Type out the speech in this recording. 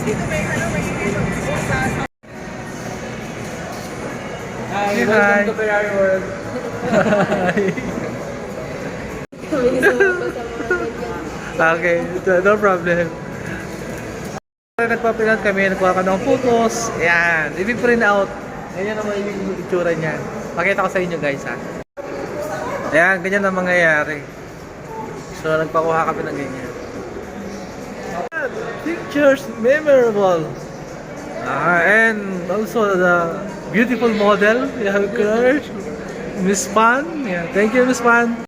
Hi, Hi. welcome to Ferrari World. Okay, no problem. Nagpapilan kami, nagkuha ka ng photos. Ayan, i-print out. Ganyan naman yung itsura niyan. Pakita ko sa inyo guys ha. Ayan, ganyan ang mangyayari. So, nagpakuha kami ng ganyan. Pictures, memorable. And also the beautiful model. We have girl, Miss Pan. Yeah, thank you, Miss Pan.